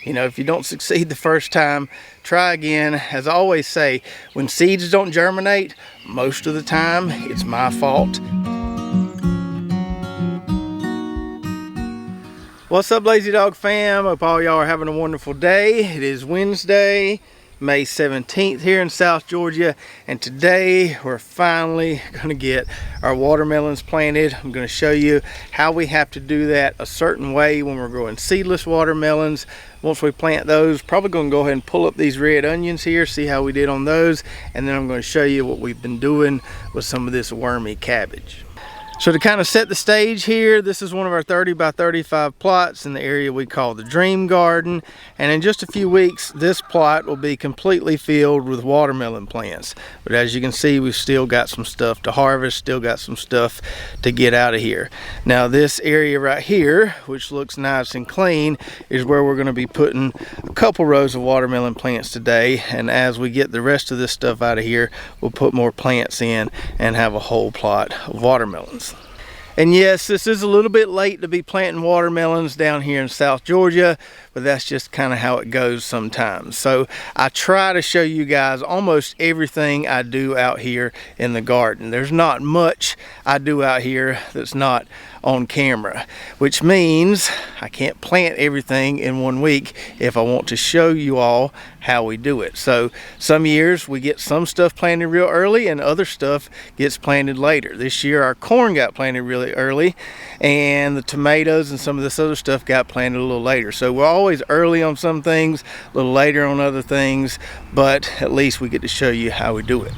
You know, if you don't succeed the first time, try again. As I always say, when seeds don't germinate, most of the time it's my fault. What's up, Lazy Dog fam? Hope all y'all are having a wonderful day. It is Wednesday, May 17th here in South Georgia, and today we're finally going to get our watermelons planted. I'm going to show you how we have to do that a certain way when we're growing seedless watermelons. Once we plant those, probably going to go ahead and pull up these red onions here, see how we did on those, and then I'm going to show you what we've been doing with some of this wormy cabbage. So to kind of set the stage here, this is one of our 30 by 35 plots in the area we call the Dream Garden. And in just a few weeks, this plot will be completely filled with watermelon plants. But as you can see, we've still got some stuff to harvest, still got some stuff to get out of here. Now this area right here, which looks nice and clean, is where we're going to be putting a couple rows of watermelon plants today. And as we get the rest of this stuff out of here, we'll put more plants in and have a whole plot of watermelons. And yes, this is a little bit late to be planting watermelons down here in South Georgia, but that's just kind of how it goes sometimes. So I try to show you guys almost everything I do out here in the garden. There's not much I do out here that's not on camera, which means I can't plant everything in 1 week if I want to show you all how we do it. So some years we get some stuff planted real early and other stuff gets planted later. This year our corn got planted really early and the tomatoes and some of this other stuff got planted a little later. So we're always early on some things, a little later on other things, but at least we get to show you how we do it.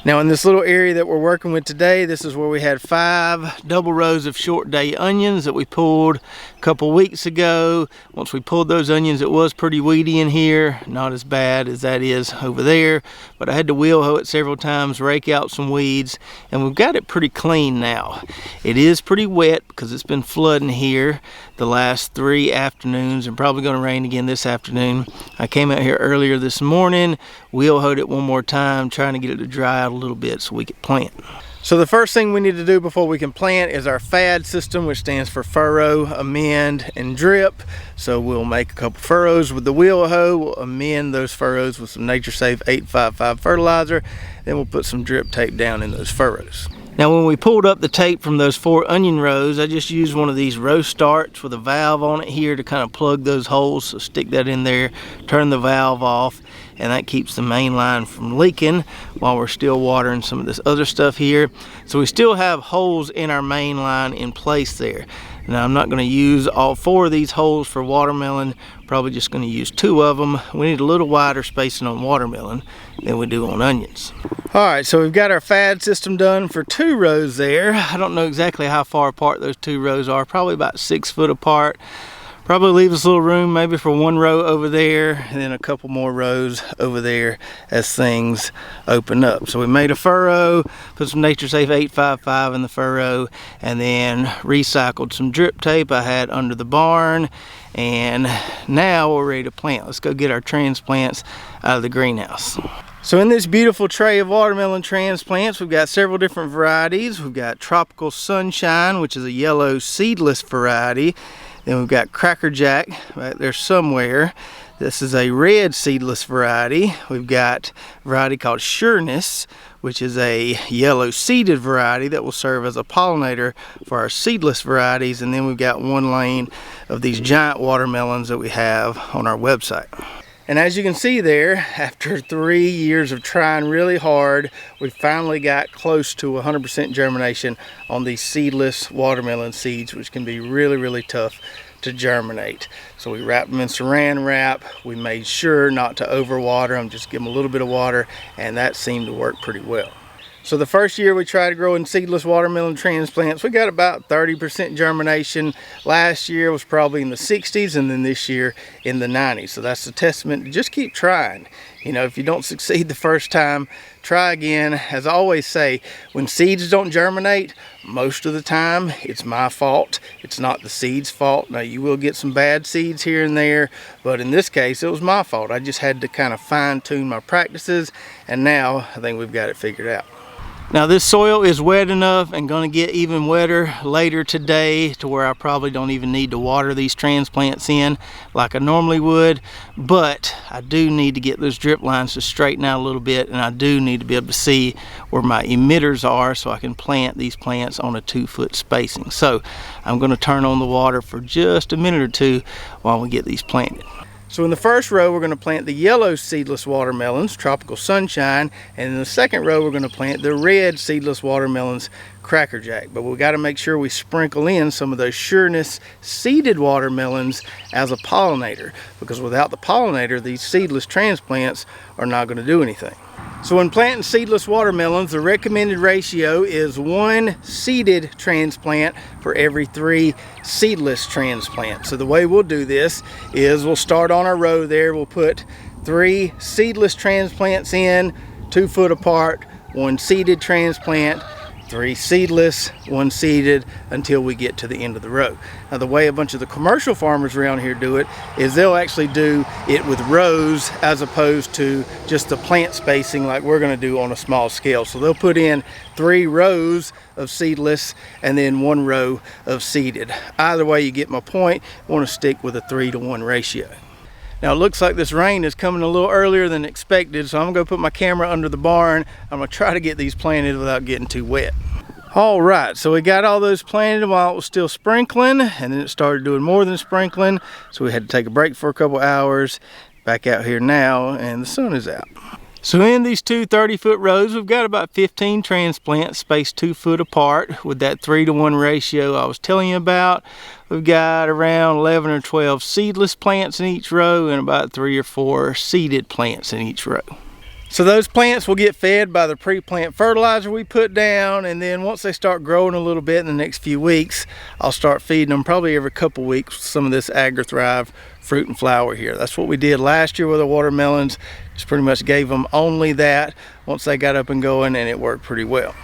Now in this little area that we're working with today, this is where we had 5 double rows of short day onions that we pulled a couple weeks ago. Once we pulled those onions, it was pretty weedy in here, not as bad as that is over there, but I had to wheel hoe it several times, rake out some weeds, and we've got it pretty clean now. It is pretty wet because it's been flooding here the last 3 afternoons and probably going to rain again this afternoon. I came out here earlier this morning, wheel hoed it one more time, trying to get it to dry out a little bit so we could plant. So the first thing we need to do before we can plant is our FAD system, which stands for furrow, amend, and drip. So we'll make a couple furrows with the wheel hoe, we'll amend those furrows with some NatureSafe 855 fertilizer, then we'll put some drip tape down in those furrows. Now when we pulled up the tape from those 4 onion rows, I just used one of these row starts with a valve on it here to kind of plug those holes. So stick that in there, turn the valve off, and that keeps the main line from leaking while we're still watering some of this other stuff here. So we still have holes in our main line in place there. Now I'm not going to use all 4 of these holes for watermelon, probably just going to use 2 of them. We need a little wider spacing on watermelon than we do on onions. Alright, so we've got our FAD system done for 2 rows there. I don't know exactly how far apart those 2 rows are, probably about 6 foot apart. Probably leave us a little room maybe for 1 row over there and then a couple more rows over there as things open up. So we made a furrow, put some NatureSafe 855 in the furrow, and then recycled some drip tape I had under the barn, and now we're ready to plant. Let's go get our transplants out of the greenhouse. So in this beautiful tray of watermelon transplants, we've got several different varieties. We've got Tropical Sunshine, which is a yellow seedless variety. Then we've got Cracker Jack right there somewhere. This is a red seedless variety. We've got a variety called Sureness, which is a yellow seeded variety that will serve as a pollinator for our seedless varieties. And then we've got 1 lane of these giant watermelons that we have on our website. And as you can see there, after 3 years of trying really hard, we finally got close to 100% germination on these seedless watermelon seeds, which can be really, really tough to germinate. So we wrapped them in saran wrap. We made sure not to overwater them, just give them a little bit of water, and that seemed to work pretty well. So the first year we tried growing seedless watermelon transplants, we got about 30% germination. Last year was probably in the 60s, and then this year in the 90s. So that's a testament to just keep trying. You know, if you don't succeed the first time, try again. As I always say, when seeds don't germinate, most of the time it's my fault. It's not the seed's fault. Now you will get some bad seeds here and there, but in this case it was my fault. I just had to kind of fine-tune my practices, and now I think we've got it figured out. Now this soil is wet enough and going to get even wetter later today to where I probably don't even need to water these transplants in like I normally would, but I do need to get those drip lines to straighten out a little bit, and I do need to be able to see where my emitters are so I can plant these plants on a 2-foot spacing. So I'm going to turn on the water for just a minute or two while we get these planted. So in the first row, we're going to plant the yellow seedless watermelons, Tropical Sunshine, and in the second row, we're going to plant the red seedless watermelons, Crackerjack. But we've got to make sure we sprinkle in some of those Sureness seeded watermelons as a pollinator, because without the pollinator, these seedless transplants are not going to do anything. So when planting seedless watermelons, the recommended ratio is 1 seeded transplant for every 3 seedless transplants. So the way we'll do this is we'll start on our row there. We'll put 3 seedless transplants in, 2 foot apart, 1 seeded transplant, 3 seedless, 1 seeded, until we get to the end of the row. Now the way a bunch of the commercial farmers around here do it is they'll actually do it with rows as opposed to just the plant spacing like we're going to do on a small scale. So they'll put in 3 rows of seedless and then 1 row of seeded. Either way, you get my point. I want to stick with a 3-to-1 ratio. Now it looks like this rain is coming a little earlier than expected, so I'm gonna put my camera under the barn. I'm gonna try to get these planted without getting too wet. All right, so we got all those planted while it was still sprinkling, and then it started doing more than sprinkling, so we had to take a break for a couple hours. Back out here now, and the sun is out. So in these 2 30-foot rows, we've got about 15 transplants spaced 2 foot apart with that 3-to-1 ratio I was telling you about. We've got around 11 or 12 seedless plants in each row and about 3 or 4 seeded plants in each row. So those plants will get fed by the pre-plant fertilizer we put down, and then once they start growing a little bit in the next few weeks, I'll start feeding them probably every couple weeks with some of this AgriThrive fruit and flower here. That's what we did last year with the watermelons. Just pretty much gave them only that once they got up and going, and it worked pretty well.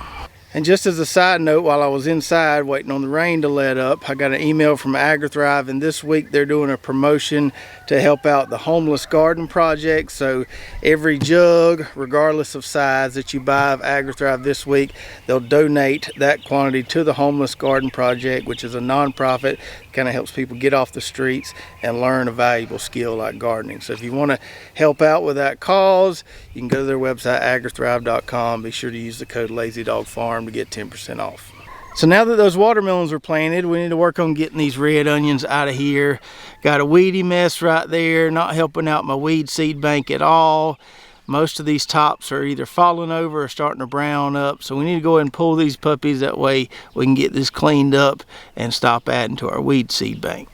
And just as a side note, while I was inside waiting on the rain to let up, I got an email from AgriThrive, and this week they're doing a promotion to help out the homeless garden project. So every jug, regardless of size, that you buy of AgriThrive this week, they'll donate that quantity to the homeless garden project, which is a nonprofit. Kind of helps people get off the streets and learn a valuable skill like gardening. So if you want to help out with that cause, you can go to their website, agrithrive.com. Be sure to use the code LazyDogFarm to get 10% off. So now that those watermelons are planted, we need to work on getting these red onions out of here. Got a weedy mess right there, not helping out my weed seed bank at all. Most of these tops are either falling over or starting to brown up, so we need to go ahead and pull these puppies. That way we can get this cleaned up and stop adding to our weed seed bank.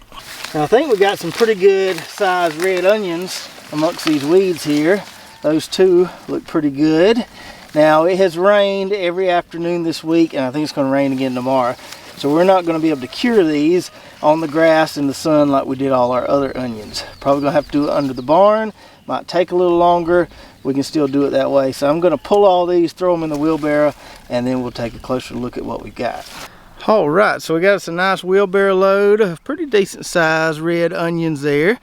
Now I think we got some pretty good sized red onions amongst these weeds here. Those 2 look pretty good. Now it has rained every afternoon this week, and I think it's going to rain again tomorrow. So we're not going to be able to cure these on the grass in the sun like we did all our other onions. Probably going to have to do it under the barn. Might take a little longer. We can still do it that way. So I'm going to pull all these, throw them in the wheelbarrow, and then we'll take a closer look at what we've got. All right, so we got us a nice wheelbarrow load of pretty decent sized red onions there.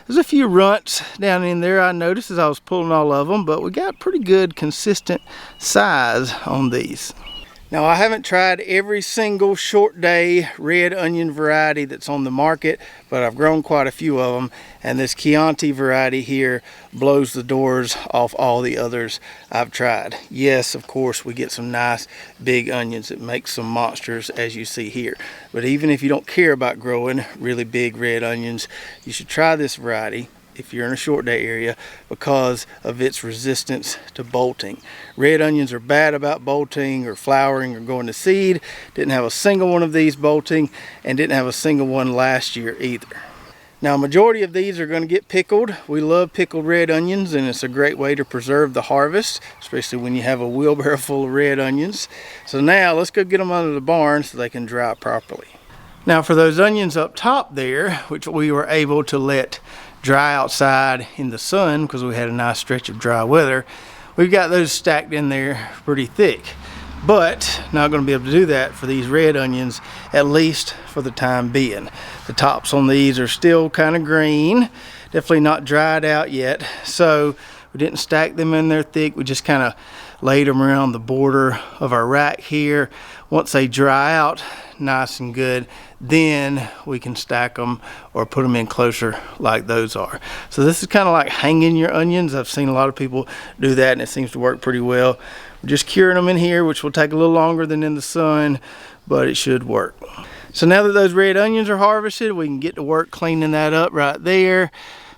There's a few runts down in there I noticed as I was pulling all of them, but we got pretty good consistent size on these. Now I haven't tried every single short day red onion variety that's on the market, but I've grown quite a few of them, and this Chianti variety here blows the doors off all the others I've tried. Yes, of course, we get some nice big onions that make some monsters as you see here. But even if you don't care about growing really big red onions, you should try this variety if you're in a short day area because of its resistance to bolting. Red onions are bad about bolting or flowering or going to seed. Didn't have a single one of these bolting, and didn't have a single one last year either. Now, a majority of these are going to get pickled. We love pickled red onions, and it's a great way to preserve the harvest, especially when you have a wheelbarrow full of red onions. So now let's go get them under the barn so they can dry properly. Now for those onions up top there, which we were able to let dry outside in the sun because we had a nice stretch of dry weather, we've got those stacked in there pretty thick. But not going to be able to do that for these red onions, at least for the time being. The tops on these are still kind of green, definitely not dried out yet, so we didn't stack them in there thick. We just kind of laid them around the border of our rack here. Once they dry out nice and good, then we can stack them or put them in closer like those are. So this is kind of like hanging your onions. I've seen a lot of people do that and it seems to work pretty well. We're just curing them in here, which will take a little longer than in the sun, but it should work. So now that those red onions are harvested, we can get to work cleaning that up right there.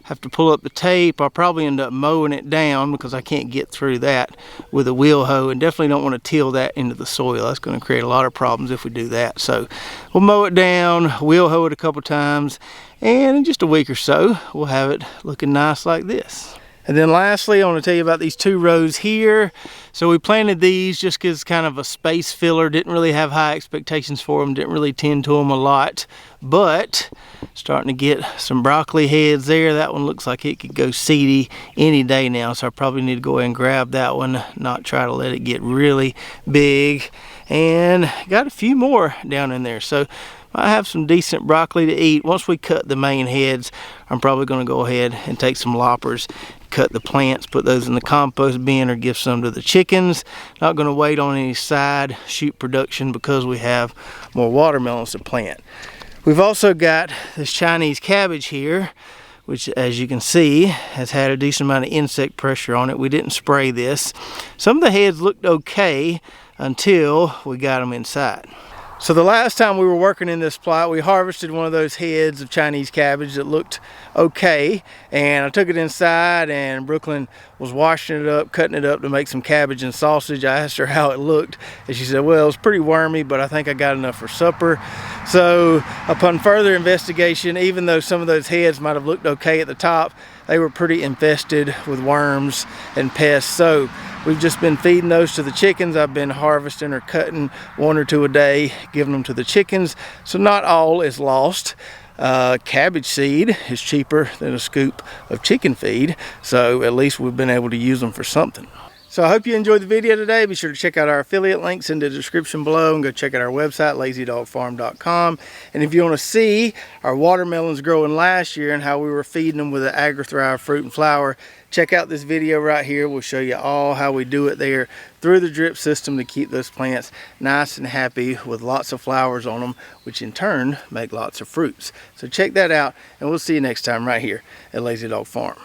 Have to pull up the tape. I'll probably end up mowing it down because I can't get through that with a wheel hoe, and definitely don't want to till that into the soil. That's going to create a lot of problems if we do that. So we'll mow it down, wheel hoe it a couple times, and in just a week or so we'll have it looking nice like this. And then lastly, I want to tell you about these 2 rows here. So we planted these just because kind of a space filler. Didn't really have high expectations for them. Didn't really tend to them a lot. But starting to get some broccoli heads there. That one looks like it could go seedy any day now. So I probably need to go ahead and grab that one. Not try to let it get really big. And got a few more down in there. So I have some decent broccoli to eat. Once we cut the main heads, I'm probably going to go ahead and take some loppers, cut the plants, put those in the compost bin or give some to the chickens. Not going to wait on any side shoot production because we have more watermelons to plant. We've also got this Chinese cabbage here, which as you can see has had a decent amount of insect pressure on it. We didn't spray this. Some of the heads looked okay until we got them inside. So the last time we were working in this plot, we harvested one of those heads of Chinese cabbage that looked okay, and I took it inside and Brooklyn was washing it up, cutting it up to make some cabbage and sausage. I asked her how it looked and she said, well, it was pretty wormy, but I think I got enough for supper. So upon further investigation, even though some of those heads might have looked okay at the top, they were pretty infested with worms and pests. So we've just been feeding those to the chickens. I've been harvesting or cutting 1 or 2 a day, giving them to the chickens. So not all is lost. Cabbage seed is cheaper than a scoop of chicken feed. So at least we've been able to use them for something. So I hope you enjoyed the video today. Be sure to check out our affiliate links in the description below and go check out our website, lazydogfarm.com. And if you want to see our watermelons growing last year and how we were feeding them with the AgriThrive fruit and flower, check out this video right here. We'll show you all how we do it there through the drip system to keep those plants nice and happy with lots of flowers on them, which in turn make lots of fruits. So check that out and we'll see you next time right here at Lazy Dog Farm.